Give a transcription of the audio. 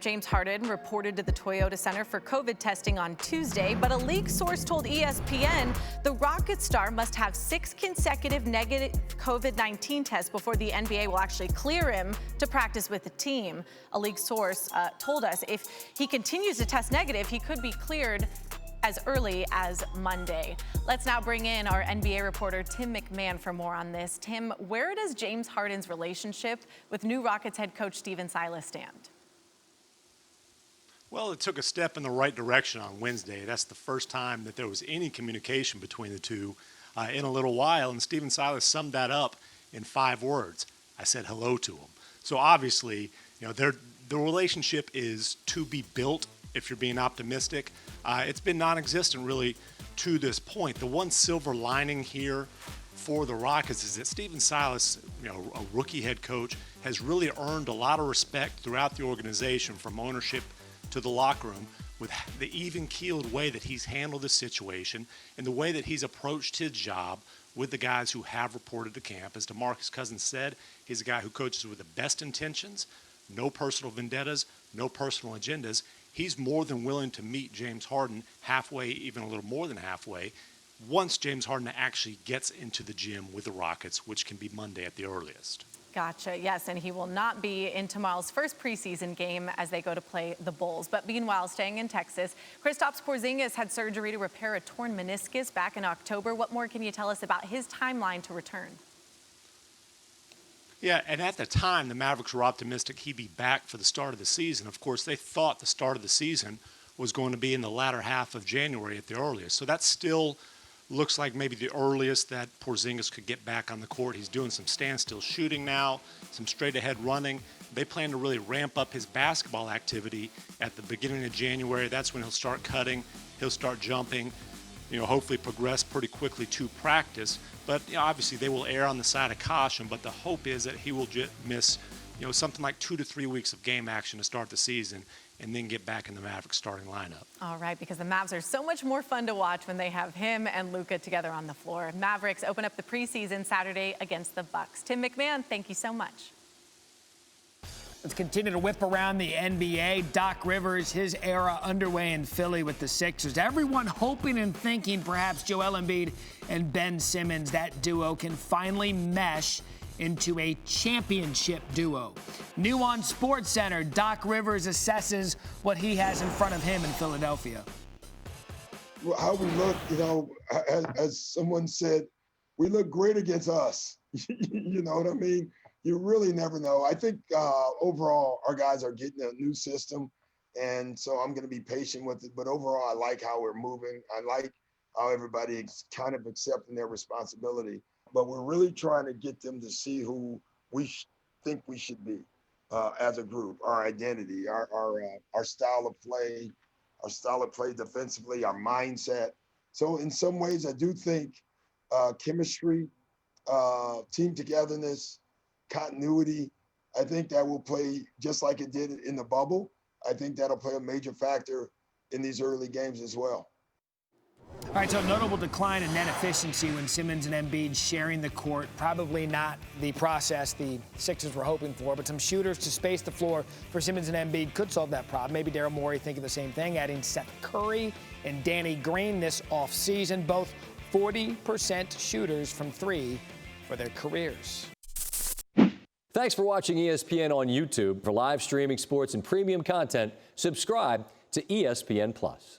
James Harden reported to the Toyota Center for COVID testing on Tuesday, but a league source told ESPN the Rockets star must have 6 consecutive negative COVID-19 tests before the NBA will actually clear him to practice with the team. A league source told us if he continues to test negative, he could be cleared as early as Monday. Let's now bring in our NBA reporter, Tim McMahon, for more on this. Tim, where does James Harden's relationship with new Rockets head coach Stephen Silas stand? Well, it took a step in the right direction on Wednesday. That's the first time that there was any communication between the two in a little while, and Stephen Silas summed that up in 5 words. I said hello to him. So obviously, the relationship is to be built if you're being optimistic. It's been non-existent really to this point. The one silver lining here for the Rockets is that Stephen Silas, a rookie head coach, has really earned a lot of respect throughout the organization, from ownership to the locker room, with the even-keeled way that he's handled the situation and the way that he's approached his job with the guys who have reported to camp. As DeMarcus Cousins said, he's a guy who coaches with the best intentions, no personal vendettas, no personal agendas. He's more than willing to meet James Harden halfway, even a little more than halfway, once James Harden actually gets into the gym with the Rockets, which can be Monday at the earliest. Gotcha. Yes, and he will not be in tomorrow's first preseason game as they go to play the Bulls. But meanwhile, staying in Texas, Kristaps Porzingis had surgery to repair a torn meniscus back in October. What more can you tell us about his timeline to return? Yeah, and at the time, the Mavericks were optimistic he'd be back for the start of the season. Of course, they thought the start of the season was going to be in the latter half of January at the earliest. So that still looks like maybe the earliest that Porzingis could get back on the court. He's doing some standstill shooting now, some straight-ahead running. They plan to really ramp up his basketball activity at the beginning of January. That's when he'll start cutting, he'll start jumping, hopefully progress pretty quickly to practice. But obviously they will err on the side of caution, but the hope is that he will miss something like 2 to 3 weeks of game action to start the season and then get back in the Mavericks starting lineup. All right, because the Mavs are so much more fun to watch when they have him and Luka together on the floor. Mavericks open up the preseason Saturday against the Bucks. Tim McMahon, thank you so much. Let's continue to whip around the NBA. Doc Rivers, his era underway in Philly with the Sixers. Everyone hoping and thinking perhaps Joel Embiid and Ben Simmons, that duo, can finally mesh into a championship duo. New on SportsCenter, Doc Rivers assesses what he has in front of him in Philadelphia. Well, how we look, as someone said, we look great against us. You know what I mean? You really never know. I think overall our guys are getting a new system, and so I'm going to be patient with it. But overall, I like how we're moving. I like how everybody is kind of accepting their responsibility. But we're really trying to get them to see who we think we should be as a group, our identity, our style of play defensively, our mindset. So in some ways, I do think chemistry, team togetherness, continuity, I think that will play just like it did in the bubble. I think that'll play a major factor in these early games as well. All right, so a notable decline in net efficiency when Simmons and Embiid sharing the court. Probably not the process the Sixers were hoping for, but some shooters to space the floor for Simmons and Embiid could solve that problem. Maybe Daryl Morey thinking the same thing, adding Seth Curry and Danny Green this offseason, both 40% shooters from 3 for their careers. Thanks for watching ESPN on YouTube. For live streaming sports and premium content, subscribe to ESPN+.